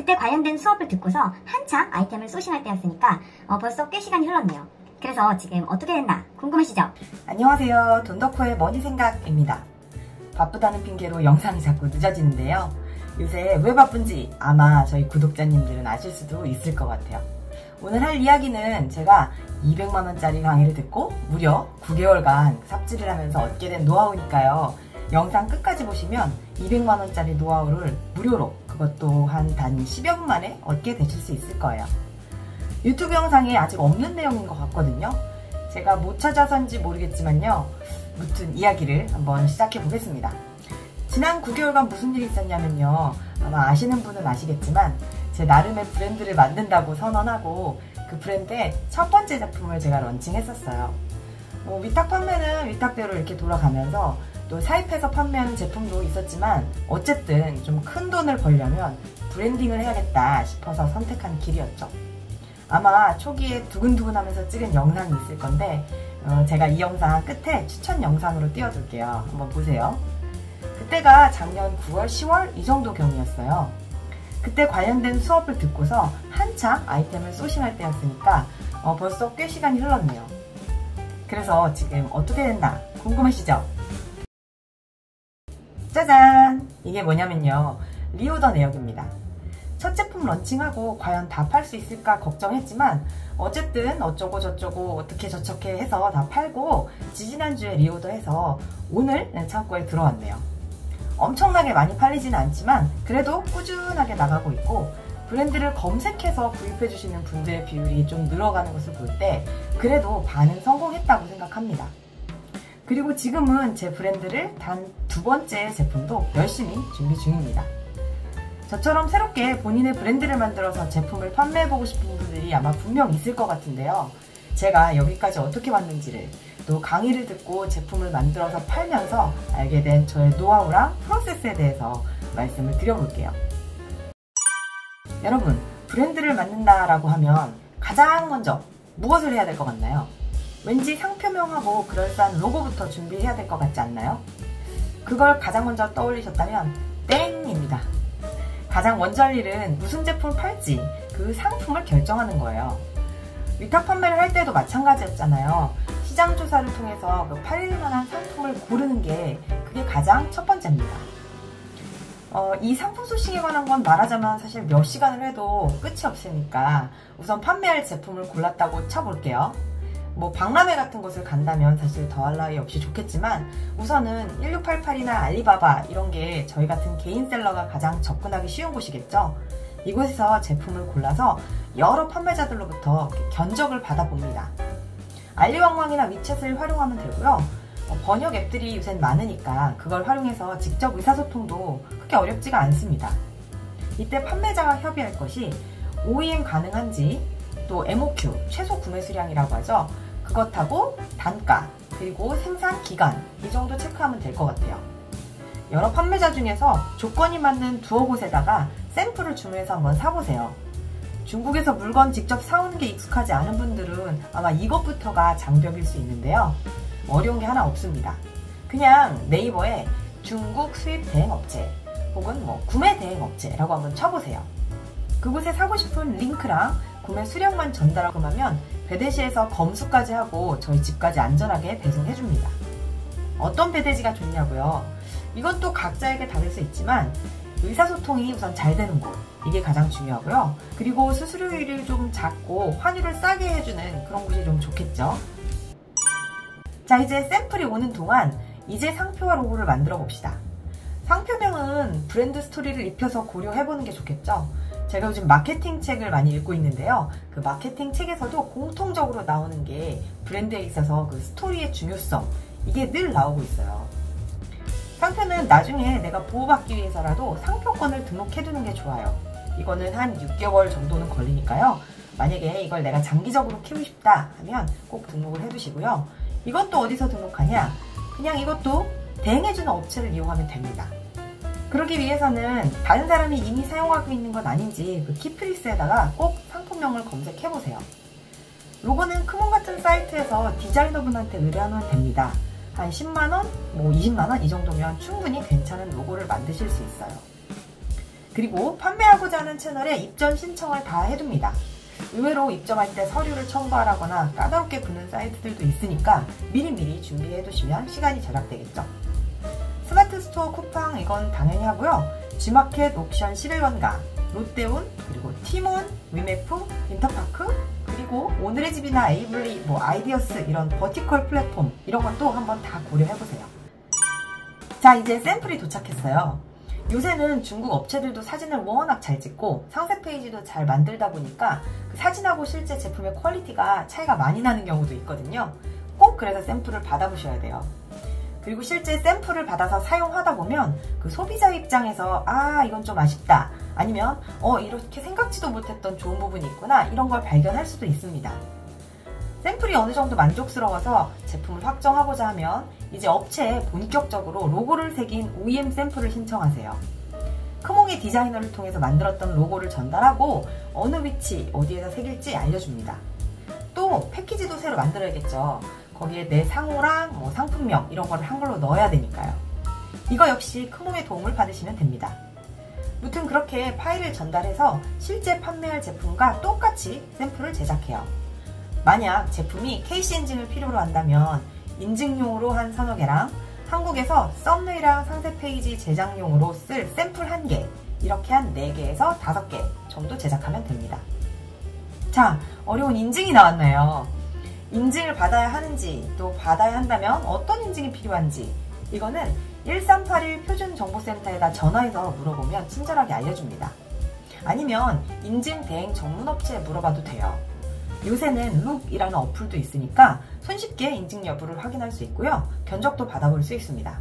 그때 관련된 수업을 듣고서 한창 아이템을 소싱할 때였으니까 벌써 꽤 시간이 흘렀네요. 그래서 지금 어떻게 됐나 궁금하시죠? 안녕하세요. 돈덕후의 머니생각입니다. 바쁘다는 핑계로 영상이 자꾸 늦어지는데요. 요새 왜 바쁜지 아마 저희 구독자님들은 아실 수도 있을 것 같아요. 오늘 할 이야기는 제가 200만원짜리 강의를 듣고 무려 9개월간 삽질을 하면서 얻게 된 노하우니까요. 영상 끝까지 보시면 200만원짜리 노하우를 무료로, 그것도 한 단 10여 분 만에 얻게 되실 수 있을 거예요. 유튜브 영상에 아직 없는 내용인 것 같거든요. 제가 못 찾아서인지 모르겠지만요. 무튼 이야기를 한번 시작해 보겠습니다. 지난 9개월간 무슨 일이 있었냐면요. 아마 아시는 분은 아시겠지만 제 나름의 브랜드를 만든다고 선언하고 그 브랜드의 첫 번째 제품을 제가 런칭했었어요. 위탁 판매는 위탁대로 이렇게 돌아가면서 또 사입해서 판매하는 제품도 있었지만 어쨌든 좀 큰 돈을 벌려면 브랜딩을 해야겠다 싶어서 선택한 길이었죠. 아마 초기에 두근두근하면서 찍은 영상이 있을 건데 제가 이 영상 끝에 추천 영상으로 띄워둘게요. 한번 보세요. 그때가 작년 9월, 10월 이 정도 경이었어요. 그때 관련된 수업을 듣고서 한창 아이템을 소싱할 때였으니까 벌써 꽤 시간이 흘렀네요. 그래서 지금 어떻게 됐나 궁금하시죠? 짜잔! 이게 뭐냐면요. 리오더 내역입니다. 첫 제품 런칭하고 과연 다 팔 수 있을까 걱정했지만 어쨌든 어쩌고 저쩌고 어떻게 저쩌게 해서 다 팔고 지지난주에 리오더 해서 오늘 창고에 들어왔네요. 엄청나게 많이 팔리지는 않지만 그래도 꾸준하게 나가고 있고 브랜드를 검색해서 구입해 주시는 분들의 비율이 좀 늘어가는 것을 볼 때 그래도 반은 성공했다고 생각합니다. 그리고 지금은 제 브랜드를 단 2번째 제품도 열심히 준비 중입니다. 저처럼 새롭게 본인의 브랜드를 만들어서 제품을 판매해보고 싶은 분들이 아마 분명 있을 것 같은데요. 제가 여기까지 어떻게 왔는지를 또 강의를 듣고 제품을 만들어서 팔면서 알게 된 저의 노하우랑 프로세스에 대해서 말씀을 드려볼게요. 여러분, 브랜드를 만든다라고 하면 가장 먼저 무엇을 해야 될 것 같나요? 왠지 상표명하고 그럴싸한 로고부터 준비해야 될 것 같지 않나요? 그걸 가장 먼저 떠올리셨다면 땡입니다. 가장 먼저 할 일은 무슨 제품을 팔지 그 상품을 결정하는 거예요. 위탁 판매를 할 때도 마찬가지였잖아요. 시장 조사를 통해서 그 팔릴만한 상품을 고르는 게 그게 가장 첫 번째입니다. 이 상품 소싱에 관한 건 말하자면 사실 몇 시간을 해도 끝이 없으니까 우선 판매할 제품을 골랐다고 쳐볼게요. 박람회 같은 곳을 간다면 사실 더할 나위 없이 좋겠지만 우선은 1688이나 알리바바 이런 게 저희 같은 개인 셀러가 가장 접근하기 쉬운 곳이겠죠. 이곳에서 제품을 골라서 여러 판매자들로부터 견적을 받아봅니다. 알리왕왕이나 위챗을 활용하면 되고요. 번역 앱들이 요새는 많으니까 그걸 활용해서 직접 의사소통도 크게 어렵지가 않습니다. 이때 판매자와 협의할 것이 OEM 가능한지, 또 MOQ, 최소 구매 수량이라고 하죠. 그것하고 단가, 그리고 생산 기간 이 정도 체크하면 될 것 같아요. 여러 판매자 중에서 조건이 맞는 두어 곳에다가 샘플을 주문해서 한번 사보세요. 중국에서 물건 직접 사오는 게 익숙하지 않은 분들은 아마 이것부터가 장벽일 수 있는데요. 어려운 게 하나 없습니다. 그냥 네이버에 중국 수입 대행업체 혹은 구매 대행업체라고 한번 쳐보세요. 그곳에 사고 싶은 링크랑 구매 수량만 전달하고 하면 배대시에서 검수까지 하고 저희 집까지 안전하게 배송해줍니다. 어떤 배대지가 좋냐고요? 이건 또 각자에게 다를 수 있지만 의사소통이 우선 잘 되는 곳, 이게 가장 중요하고요. 그리고 수수료율이 좀 작고 환율을 싸게 해주는 그런 곳이 좀 좋겠죠. 자, 이제 샘플이 오는 동안 이제 상표와 로고를 만들어 봅시다. 상표명은 브랜드 스토리를 입혀서 고려해보는 게 좋겠죠. 제가 요즘 마케팅 책을 많이 읽고 있는데요. 그 마케팅 책에서도 공통적으로 나오는 게 브랜드에 있어서 그 스토리의 중요성, 이게 늘 나오고 있어요. 상표는 나중에 내가 보호받기 위해서라도 상표권을 등록해두는 게 좋아요. 이거는 한 6개월 정도는 걸리니까요. 만약에 이걸 내가 장기적으로 키우고 싶다 하면 꼭 등록을 해두시고요. 이건 또 어디서 등록하냐? 그냥 이것도 대행해주는 업체를 이용하면 됩니다. 그러기 위해서는 다른 사람이 이미 사용하고 있는 건 아닌지 그 키프리스에다가 꼭 상품명을 검색해보세요. 로고는 크몬 같은 사이트에서 디자이너분한테 의뢰하면 됩니다. 한 10만원, 20만원 이 정도면 충분히 괜찮은 로고를 만드실 수 있어요. 그리고 판매하고자 하는 채널에 입점 신청을 다 해둡니다. 의외로 입점할 때 서류를 첨부하라거나 까다롭게 붓는 사이트들도 있으니까 미리미리 준비해 두시면 시간이 절약되겠죠. 스마트 스토어 쿠팡 이건 당연히 하고요. G마켓 옥션 11번가, 롯데온, 그리고 티몬, 위메프, 인터파크, 그리고 오늘의 집이나 에이블리, 아이디어스 이런 버티컬 플랫폼 이런 것도 한번 다 고려해보세요. 자, 이제 샘플이 도착했어요. 요새는 중국 업체들도 사진을 워낙 잘 찍고 상세 페이지도 잘 만들다 보니까 그 사진하고 실제 제품의 퀄리티가 차이가 많이 나는 경우도 있거든요. 꼭 그래서 샘플을 받아보셔야 돼요. 그리고 실제 샘플을 받아서 사용하다 보면 그 소비자 입장에서 이건 좀 아쉽다, 아니면 이렇게 생각지도 못했던 좋은 부분이 있구나, 이런 걸 발견할 수도 있습니다. 샘플이 어느 정도 만족스러워서 제품을 확정하고자 하면 이제 업체에 본격적으로 로고를 새긴 OEM 샘플을 신청하세요. 크몽의 디자이너를 통해서 만들었던 로고를 전달하고 어느 위치, 어디에다 새길지 알려줍니다. 또 패키지도 새로 만들어야겠죠. 거기에 내 상호랑 상품명 이런 거를 한글로 넣어야 되니까요. 이거 역시 크몽의 도움을 받으시면 됩니다. 무튼 그렇게 파일을 전달해서 실제 판매할 제품과 똑같이 샘플을 제작해요. 만약 제품이 KC 인증을 필요로 한다면 인증용으로 한 서너 개랑 한국에서 썸네일이랑 상세 페이지 제작용으로 쓸 샘플 1개, 이렇게 한 4개에서 5개 정도 제작하면 됩니다. 자, 어려운 인증이 나왔나요? 인증을 받아야 하는지, 또 받아야 한다면 어떤 인증이 필요한지, 이거는 1381 표준정보센터에다 전화해서 물어보면 친절하게 알려줍니다. 아니면 인증 대행 전문업체에 물어봐도 돼요. 요새는 룩이라는 어플도 있으니까 손쉽게 인증 여부를 확인할 수 있고요. 견적도 받아볼 수 있습니다.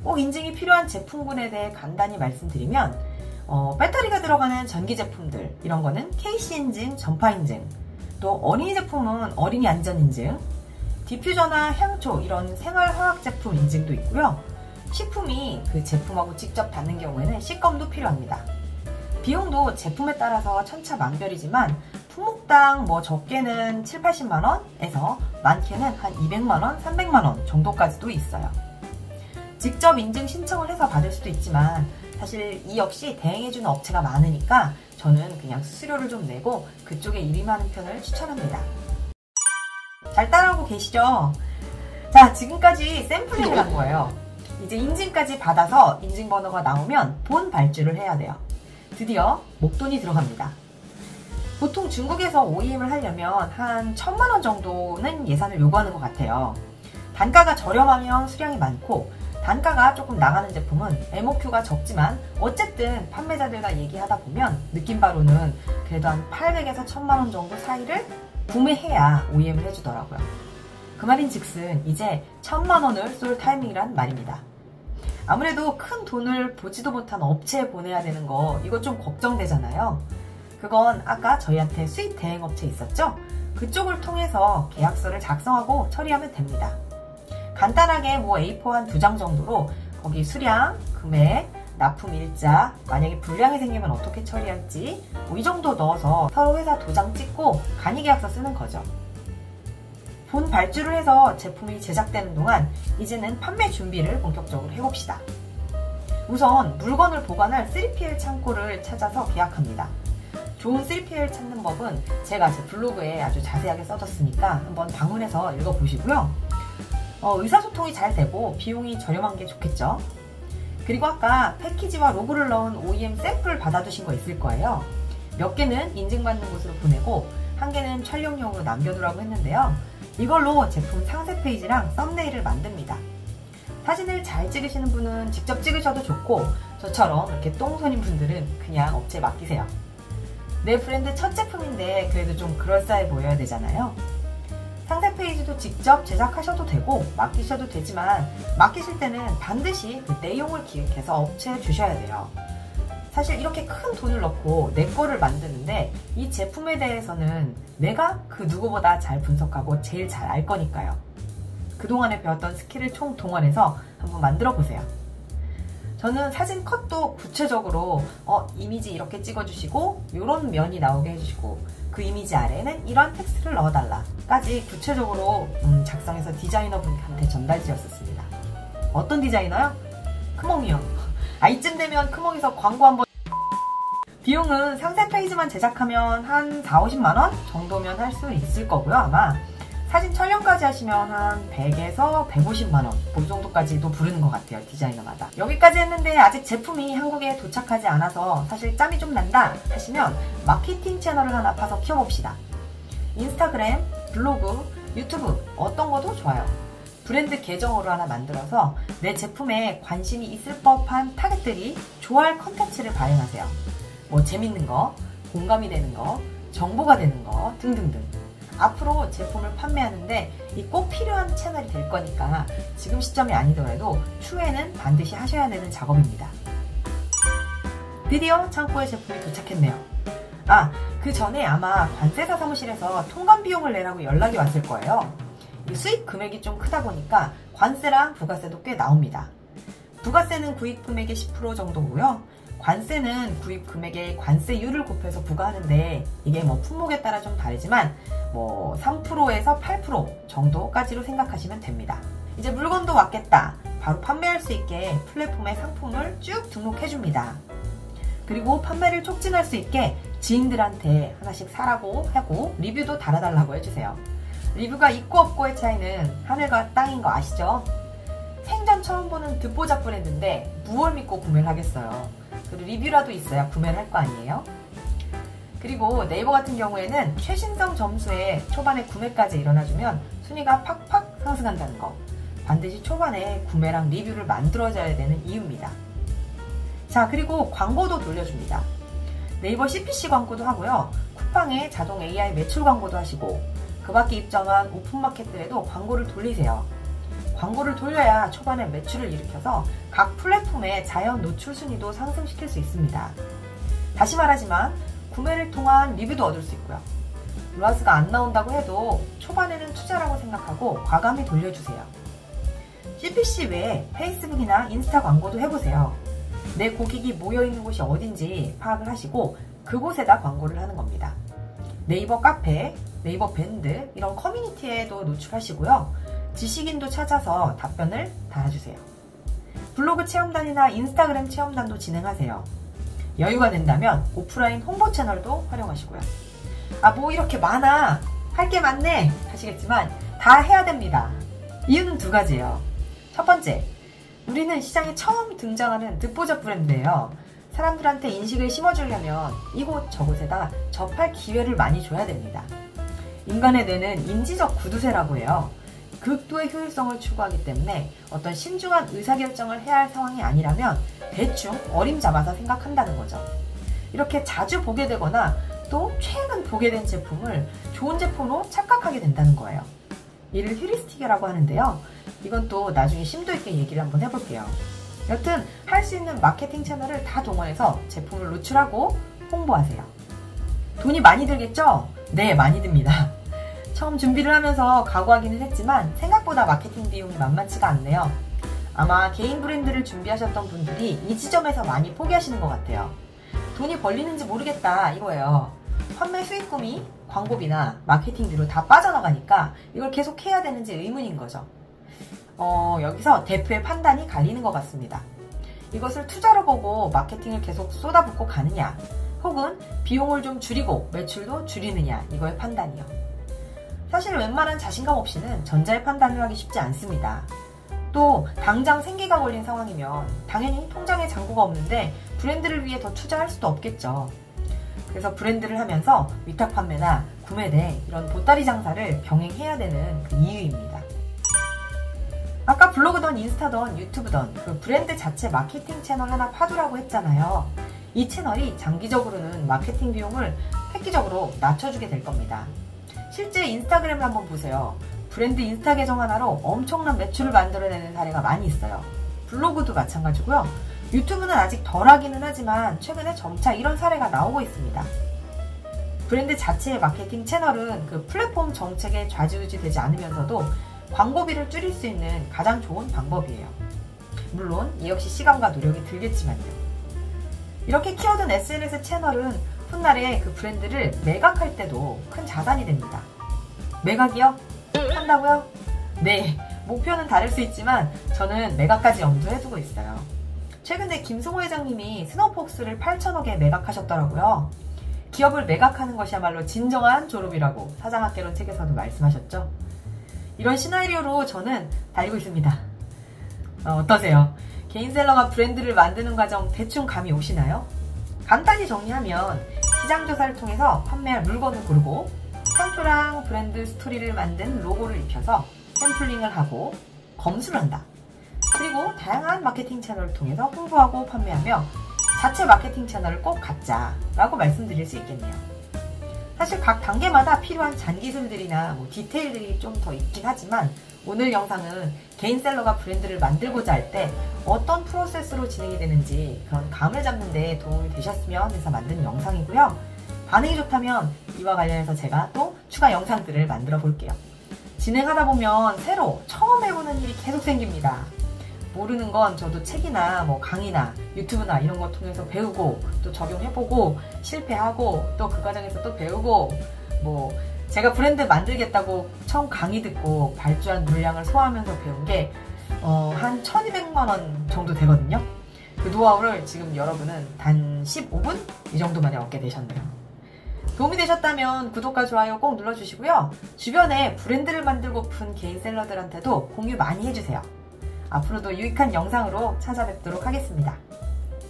꼭 인증이 필요한 제품군에 대해 간단히 말씀드리면 배터리가 들어가는 전기 제품들, 이런 거는 KC 인증, 전파 인증, 또 어린이 제품은 어린이 안전 인증, 디퓨저나 향초 이런 생활화학 제품 인증도 있고요. 식품이 그 제품하고 직접 닿는 경우에는 C검도 필요합니다. 비용도 제품에 따라서 천차만별이지만 품목당 적게는 7, 80만원에서 많게는 한 200만원, 300만원 정도까지도 있어요. 직접 인증 신청을 해서 받을 수도 있지만 사실 이 역시 대행해주는 업체가 많으니까 저는 그냥 수수료를 좀 내고 그쪽에 일임하는 편을 추천합니다. 잘 따라오고 계시죠? 자, 지금까지 샘플링을 한 거예요. 이제 인증까지 받아서 인증번호가 나오면 본 발주를 해야 돼요. 드디어 목돈이 들어갑니다. 보통 중국에서 OEM을 하려면 한 1000만원 정도는 예산을 요구하는 것 같아요. 단가가 저렴하면 수량이 많고 단가가 조금 나가는 제품은 MOQ가 적지만 어쨌든 판매자들과 얘기하다 보면 느낌 바로는 그래도 한 800에서 1000만원 정도 사이를 구매해야 OEM을 해주더라고요. 그 말인 즉슨 이제 1000만원을 쏠 타이밍이란 말입니다. 아무래도 큰 돈을 보지도 못한 업체에 보내야 되는 거, 이거 좀 걱정되잖아요. 그건 아까 저희한테 수입 대행업체 있었죠? 그쪽을 통해서 계약서를 작성하고 처리하면 됩니다. 간단하게 A4 한 2장 정도로 거기 수량, 금액, 납품 일자, 만약에 불량이 생기면 어떻게 처리할지 이 정도 넣어서 서로 회사 도장 찍고 간이계약서 쓰는 거죠. 본 발주를 해서 제품이 제작되는 동안 이제는 판매 준비를 본격적으로 해봅시다. 우선 물건을 보관할 3PL 창고를 찾아서 계약합니다. 좋은 3PL 찾는 법은 제가 제 블로그에 아주 자세하게 써뒀으니까 한번 방문해서 읽어보시고요. 의사소통이 잘 되고 비용이 저렴한 게 좋겠죠. 그리고 아까 패키지와 로고를 넣은 OEM 샘플 받아두신 거 있을 거예요. 몇 개는 인증받는 곳으로 보내고 한 개는 촬영용으로 남겨두라고 했는데요. 이걸로 제품 상세 페이지랑 썸네일을 만듭니다. 사진을 잘 찍으시는 분은 직접 찍으셔도 좋고 저처럼 이렇게 똥손인 분들은 그냥 업체에 맡기세요. 내 브랜드 첫 제품인데 그래도 좀 그럴싸해 보여야 되잖아요. 상세 페이지도 직접 제작하셔도 되고 맡기셔도 되지만 맡기실 때는 반드시 그 내용을 기획해서 업체에 주셔야 돼요. 사실 이렇게 큰 돈을 넣고 내 거를 만드는데 이 제품에 대해서는 내가 그 누구보다 잘 분석하고 제일 잘 알 거니까요. 그동안에 배웠던 스킬을 총동원해서 한번 만들어 보세요. 저는 사진 컷도 구체적으로 이미지 이렇게 찍어주시고 이런 면이 나오게 해주시고 그 이미지 아래에는 이런 텍스트를 넣어달라 까지 구체적으로 작성해서 디자이너분한테 전달지었었습니다. 어떤 디자이너요? 크몽이요. 이쯤 되면 크몽에서 광고 한번 비용은 상세 페이지만 제작하면 한 40~50만원 정도면 할 수 있을 거고요. 아마 사진 촬영까지 하시면 한 100에서 150만원 그 정도까지도 부르는 것 같아요. 디자이너마다. 여기까지 했는데 아직 제품이 한국에 도착하지 않아서 사실 짬이 좀 난다 하시면 마케팅 채널을 하나 파서 키워봅시다. 인스타그램, 블로그, 유튜브 어떤 것도 좋아요. 브랜드 계정으로 하나 만들어서 내 제품에 관심이 있을 법한 타겟들이 좋아할 컨텐츠를 발행하세요. 뭐 재밌는 거, 공감이 되는 거, 정보가 되는 거 등등등. 앞으로 제품을 판매하는데 이 꼭 필요한 채널이 될 거니까 지금 시점이 아니더라도 추후에는 반드시 하셔야 되는 작업입니다. 드디어 창고에 제품이 도착했네요. 그 전에 아마 관세사 사무실에서 통관 비용을 내라고 연락이 왔을 거예요. 수입 금액이 좀 크다 보니까 관세랑 부가세도 꽤 나옵니다. 부가세는 구입 금액의 10% 정도고요. 관세는 구입 금액의 관세율을 곱해서 부과하는데 이게 뭐 품목에 따라 좀 다르지만 뭐 3%에서 8% 정도까지로 생각하시면 됩니다. 이제 물건도 왔겠다. 바로 판매할 수 있게 플랫폼에 상품을 쭉 등록해줍니다. 그리고 판매를 촉진할 수 있게 지인들한테 하나씩 사라고 하고 리뷰도 달아달라고 해주세요. 리뷰가 있고 없고의 차이는 하늘과 땅인 거 아시죠? 생전 처음 보는 듣보잡 브랜드인데 무얼 믿고 구매를 하겠어요. 그리고 리뷰라도 있어야 구매를 할 거 아니에요? 그리고 네이버 같은 경우에는 최신성 점수에 초반에 구매까지 일어나주면 순위가 팍팍 상승한다는 거. 반드시 초반에 구매랑 리뷰를 만들어줘야 되는 이유입니다. 자, 그리고 광고도 돌려줍니다. 네이버 CPC 광고도 하고요. 쿠팡에 자동 AI 매출 광고도 하시고 그 밖에 입점한 오픈마켓들에도 광고를 돌리세요. 광고를 돌려야 초반에 매출을 일으켜서 각 플랫폼의 자연 노출 순위도 상승시킬 수 있습니다. 다시 말하지만 구매를 통한 리뷰도 얻을 수 있고요. 로아스가 안 나온다고 해도 초반에는 투자라고 생각하고 과감히 돌려주세요. CPC 외에 페이스북이나 인스타 광고도 해보세요. 내 고객이 모여있는 곳이 어딘지 파악을 하시고 그곳에다 광고를 하는 겁니다. 네이버 카페, 네이버 밴드 이런 커뮤니티에도 노출하시고요. 지식인도 찾아서 답변을 달아주세요. 블로그 체험단이나 인스타그램 체험단도 진행하세요. 여유가 된다면 오프라인 홍보 채널도 활용하시고요. 뭐 이렇게 많아, 할 게 많네 하시겠지만 다 해야 됩니다. 이유는 두 가지예요. 첫 번째, 우리는 시장에 처음 등장하는 듣보잡 브랜드예요. 사람들한테 인식을 심어주려면 이곳 저곳에다 접할 기회를 많이 줘야 됩니다. 인간의 뇌는 인지적 구두쇠라고 해요. 극도의 효율성을 추구하기 때문에 어떤 신중한 의사결정을 해야 할 상황이 아니라면 대충 어림잡아서 생각한다는 거죠. 이렇게 자주 보게 되거나 또 최근 보게 된 제품을 좋은 제품으로 착각하게 된다는 거예요. 이를 휴리스틱이라고 하는데요. 이건 또 나중에 심도 있게 얘기를 한번 해볼게요. 여튼 할 수 있는 마케팅 채널을 다 동원해서 제품을 노출하고 홍보하세요. 돈이 많이 들겠죠? 네, 많이 듭니다. 처음 준비를 하면서 각오하기는 했지만 생각보다 마케팅 비용이 만만치가 않네요. 아마 개인 브랜드를 준비하셨던 분들이 이 지점에서 많이 포기하시는 것 같아요. 돈이 벌리는지 모르겠다 이거예요. 판매 수익금이 광고비나 마케팅비로 다 빠져나가니까 이걸 계속 해야 되는지 의문인 거죠. 여기서 대표의 판단이 갈리는 것 같습니다. 이것을 투자로 보고 마케팅을 계속 쏟아붓고 가느냐, 혹은 비용을 좀 줄이고 매출도 줄이느냐, 이거의 판단이요. 사실 웬만한 자신감 없이는 전자의 판단을 하기 쉽지 않습니다. 또 당장 생계가 걸린 상황이면 당연히 통장에 잔고가 없는데 브랜드를 위해 더 투자할 수도 없겠죠. 그래서 브랜드를 하면서 위탁 판매나 구매대 이런 보따리 장사를 병행해야 되는 그 이유입니다. 아까 블로그든 인스타든 유튜브든 그 브랜드 자체 마케팅 채널 하나 파두라고 했잖아요. 이 채널이 장기적으로는 마케팅 비용을 획기적으로 낮춰주게 될 겁니다. 실제 인스타그램을 한번 보세요. 브랜드 인스타 계정 하나로 엄청난 매출을 만들어내는 사례가 많이 있어요. 블로그도 마찬가지고요. 유튜브는 아직 덜하기는 하지만 최근에 점차 이런 사례가 나오고 있습니다. 브랜드 자체의 마케팅 채널은 그 플랫폼 정책에 좌지우지 되지 않으면서도 광고비를 줄일 수 있는 가장 좋은 방법이에요. 물론 이 역시 시간과 노력이 들겠지만요. 이렇게 키워둔 SNS 채널은 훗날에 그 브랜드를 매각할 때도 큰 자산이 됩니다. 매각이요? 한다고요? 네, 목표는 다를 수 있지만 저는 매각까지 염두에 두고 있어요. 최근에 김승호 회장님이 스노우폭스를 8천억에 매각하셨더라고요. 기업을 매각하는 것이야말로 진정한 졸업이라고 사장학개론 책에서도 말씀하셨죠. 이런 시나리오로 저는 달리고 있습니다. 어떠세요? 개인셀러가 브랜드를 만드는 과정 대충 감이 오시나요? 간단히 정리하면 시장조사를 통해서 판매할 물건을 고르고 상표랑 브랜드 스토리를 만든 로고를 입혀서 샘플링을 하고 검수를 한다. 그리고 다양한 마케팅 채널을 통해서 홍보하고 판매하며 자체 마케팅 채널을 꼭 갖자라고 말씀드릴 수 있겠네요. 사실 각 단계마다 필요한 잔기술들이나 디테일들이 좀 더 있긴 하지만 오늘 영상은 개인셀러가 브랜드를 만들고자 할 때 어떤 프로세스로 진행이 되는지 그런 감을 잡는 데 도움이 되셨으면 해서 만든 영상이고요. 반응이 좋다면 이와 관련해서 제가 또 추가 영상들을 만들어 볼게요. 진행하다 보면 새로 처음 해보는 일이 계속 생깁니다. 모르는 건 저도 책이나 강의나 유튜브나 이런 거 통해서 배우고 또 적용해보고 실패하고 또 그 과정에서 또 배우고 제가 브랜드 만들겠다고 처음 강의 듣고 발주한 물량을 소화하면서 배운 게 한 1200만 원 정도 되거든요. 그 노하우를 지금 여러분은 단 15분? 이 정도 만에 얻게 되셨네요. 도움이 되셨다면 구독과 좋아요 꼭 눌러주시고요. 주변에 브랜드를 만들고픈 개인셀러들한테도 공유 많이 해주세요. 앞으로도 유익한 영상으로 찾아뵙도록 하겠습니다.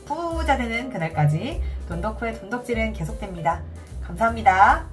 부자 되는 그날까지 돈덕후의 돈덕질은 계속됩니다. 감사합니다.